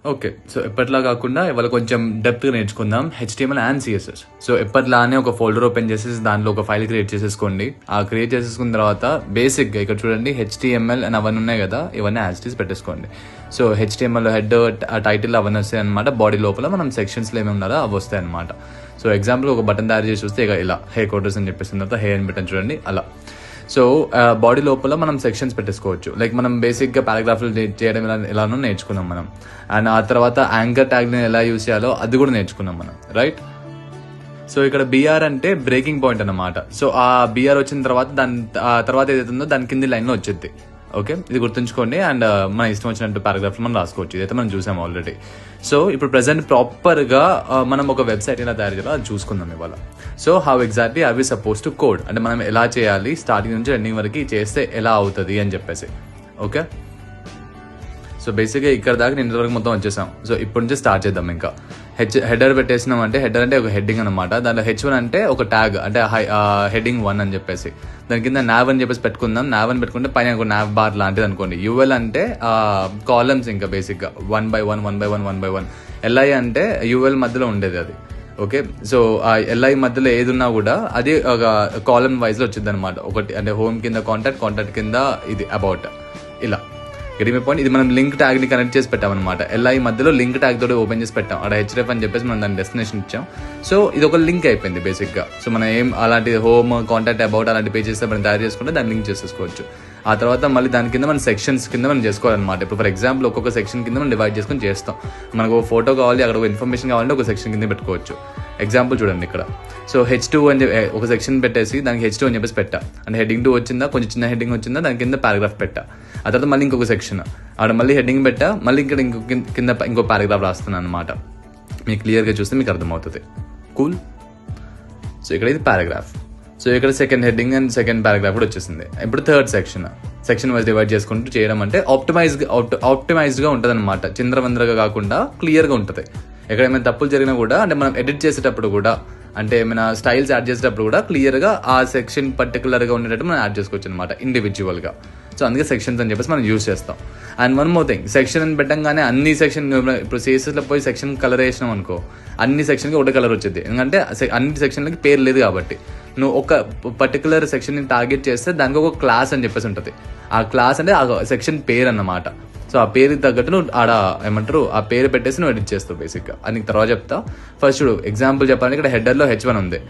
Okay. So ఎప్పటిలా కాకుండా ఇవాళ కొంచెం డెప్త్‌గా నేర్చుకుందాం HTML అండ్ CSS. సో ఎప్పటిలానే ఒక ఫోల్డర్ ఓపెన్ చేసేసి దాంట్లో ఒక ఫైల్ క్రియేట్ చేసేసుకోండి. ఆ క్రియేట్ చేసేసుకున్న తర్వాత బేసిక్‌గా ఇక్కడ చూడండి HTML అని అవన్నీ ఉన్నాయి కదా, ఇవన్నీ యాజ్ ఇట్ ఈజ్ పెట్టేసుకోండి. సో HTML హెడ్, టైటిల్ అవన్నీ వస్తాయి అనమాట. బాడీ లోపల మనం సెక్షన్స్లో ఏమి ఉన్నారో అవి వస్తాయి అనమాట. సో ఎగ్జాంపుల్ ఒక బటన్ తయారు చేసి చూస్తే ఇక ఇలా హే కోటర్స్ అని చెప్పేసిన తర్వాత హే అని పెట్టాను చూడండి అలా. సో బాడీ లోపల మనం సెక్షన్స్ పెట్టేసుకోవచ్చు. లైక్ మనం బేసిక్గా పారాగ్రాఫ్లు చేయడం ఎలానో నేర్చుకున్నాం మనం. అండ్ ఆ తర్వాత యాంకర్ ట్యాగ్ని ఎలా యూజ్ చేయాలో అది కూడా నేర్చుకున్నాం మనం, రైట్? సో ఇక్కడ BR అంటే బ్రేకింగ్ పాయింట్ అన్నమాట. సో ఆ BR వచ్చిన తర్వాత ఆ తర్వాత ఏదైతే ఉందో దాని కింది లైన్లో వచ్చేది. ఓకే, ఇది గుర్తుంచుకోండి. అండ్ మన ఇష్టం వచ్చినట్టు పారాగ్రాఫ్లు మనం రాసుకోవచ్చు. ఇదైతే మనం చూసాం ఆల్రెడీ. సో ఇప్పుడు ప్రెసెంట్ ప్రాపర్గా మనం ఒక వెబ్సైట్ ఎలా తయారు చేయాలో అది చూసుకుందాం ఇవాళ. So how exactly are we suppose to code, అంటే మనం ఎలా చేయాలి, స్టార్టింగ్ నుంచి ఎండింగ్ వరకు చేస్తే ఎలా అవుతుంది అని చెప్పేసి. ఓకే, సో బేసిక్గా ఇక్కడ దాకా నేను ఇంతవరకు మొత్తం వచ్చేసాం. సో ఇప్పటి నుంచి స్టార్ట్ చేద్దాం. ఇంకా హెడర్ పెట్టేసినాం అంటే హెడర్ అంటే ఒక హెడ్డింగ్ అనమాట. దాంట్లో H1 అంటే ఒక ట్యాగ్, అంటే హెడ్డింగ్ 1 అని చెప్పేసి. దాని కింద nav అని చెప్పేసి పెట్టుకుందాం. nav అని పెట్టుకుంటే పైన ఒక nav బార్ లాంటిది అనుకోండి. UL అంటే కాలమ్స్, ఇంకా బేసిక్గా 1 by 1 1 by 1 1 by 1. LI అంటే UL మధ్యలో ఉండేది అది. ఓకే, సో ఆ LI మధ్యలో ఏది ఉన్నా కూడా అది ఒక కాలమ్ వైజ్లో వచ్చింది అనమాట. ఒకటి అంటే హోమ్ కింద కాంటాక్ట్ కింద ఇది అబౌట్, ఇలా గెటింగ్ పాయింట్. ఇది మనం లింక్ ట్యాగ్ని కనెక్ట్ చేసి పెట్టామన్నమాట. LI మధ్యలో లింక్ ట్యాగ్ తోటి ఓపెన్ చేసి పెట్టాం. అక్కడ href అని చెప్పేసి మనం దాని డెస్టినేషన్ ఇచ్చాం. సో ఇది ఒక లింక్ అయిపోయింది బేసిక్గా. సో మనం ఏం అలాంటి హోమ్, కాంటాక్ట్, అబౌట్ అలాంటి పేజెస్ మనం తయారు చేసుకుంటే దాన్ని లింక్ చేసేసుకోవచ్చు. ఆ తర్వాత మళ్ళీ దాని కింద మన సెక్షన్స్ కింద మనం చేసుకోవాలన్నమాట. ఇప్పుడు ఫర్ ఎగ్జాంపుల్ ఒక్కొక్క సెక్షన్ కింద మనం డివైడ్ చేసుకొని చేస్తాం. మనకు ఒక ఫోటో కావాలి, అక్కడ ఒక ఇన్ఫర్మేషన్ కావాలంటే ఒక సెక్షన్ కింద పెట్టుకోవచ్చు. ఎగ్జాంపుల్ చూడండి ఇక్కడ. సో H2 అని చెప్పి ఒక సెక్షన్ పెట్టేసి దానికి H2 అని చెప్పేసి పెట్టా. అంటే హెడ్డింగ్ 2 వచ్చిందా, కొంచెం చిన్న హెడ్డింగ్ వచ్చిందా, దాని కింద పారాగ్రాఫ్ పెట్టా. ఆ తర్వాత మళ్ళీ ఇంకొక సెక్షన్, అక్కడ మళ్ళీ హెడ్డింగ్ పెట్టా, మళ్ళీ ఇక్కడ కింద ఇంకో పారాగ్రాఫ్ రాస్తున్నాను అనమాట. మీకు క్లియర్గా చూస్తే మీకు అర్థమవుతుంది. కూల్. సో ఇక్కడ ఇది పారాగ్రాఫ్. సో ఇక్కడ second heading and second paragraph కూడా వచ్చేసింది. ఇప్పుడు థర్డ్ సెక్షన్ వైజ్ డివైడ్ చేసుకుంటూ చేయడం అంటే ఆప్టిమైజ్డ్గా ఉంటుంది అనమాట. చింద్రవందరగా కాకుండా క్లియర్గా ఉంటుంది. ఎక్కడ ఏమైనా తప్పులు జరిగినా కూడా, అంటే మనం ఎడిట్ చేసేటప్పుడు కూడా, అంటే ఏమైనా స్టైల్స్ యాడ్ చేసేటప్పుడు కూడా క్లియర్గా ఆ సెక్షన్ పర్టికులర్గా ఉండేటట్టు మనం యాడ్ చేసుకోవచ్చు అనమాట ఇండివిజువల్గా. సో అందుకే సెక్షన్స్ అని చెప్పేసి మనం యూజ్ చేస్తాం. And one more thing, section అని పెట్టంగానే అన్ని సెక్షన్, ఇప్పుడు CSSలో పోయి సెక్షన్ కలర్ వేసినాం అనుకో, అన్ని సెక్షన్కి ఒకటే కలర్ వచ్చింది. ఎందుకంటే అన్ని సెక్షన్లకి పేరు లేదు కాబట్టి. నువ్వు ఒక పర్టికులర్ సెక్షన్ని టార్గెట్ చేస్తే దానికి ఒక క్లాస్ అని చెప్పేసి ఉంటుంది. ఆ క్లాస్ అంటే ఆ సెక్షన్ పేరు అన్నమాట. సో ఆ పేరుకి తగ్గట్టు నువ్వు ఆడ ఏమంటారు ఆ పేరు పెట్టేసి నువ్వు ఎడిట్ చేస్తావు బేసిక్గా. అది నీకు తర్వాత చెప్తా. ఫస్ట్ చూడు, ఎగ్జాంపుల్ చెప్పాలంటే ఇక్కడ హెడర్లో H1 ఉంది.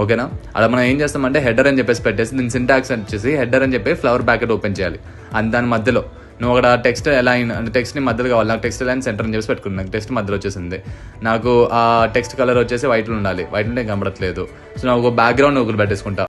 ఓకేనా, అలా మనం ఏం చేస్తామంటే హెడర్ అని చెప్పేసి పెట్టేసి దీని సింటాక్స్ వచ్చేసి హెడర్ అని చెప్పి ఫ్లవర్ బ్రాకెట్ ఓపెన్ చేయాలి. అండ్ దాని మధ్యలో నువ్వు అక్కడ టెక్స్ట్ అలైన్, అంటే టెక్స్ట్ని మధ్యలో కావాలి. నాకు టెక్స్ట్ అలైన్ సెంటర్ అని చెప్పేసి పెట్టుకున్నాను. నాకు టెక్స్ట్ మధ్యలో వచ్చేసింది. నాకు ఆ టెక్స్ట్ కలర్ వచ్చేసి వైట్లో ఉండాలి. వైట్ ఉంటే కనబడట్లేదు. సో నాకు ఒక బ్యాక్గ్రౌండ్ ఒకటి పెట్టేసుకుంటా.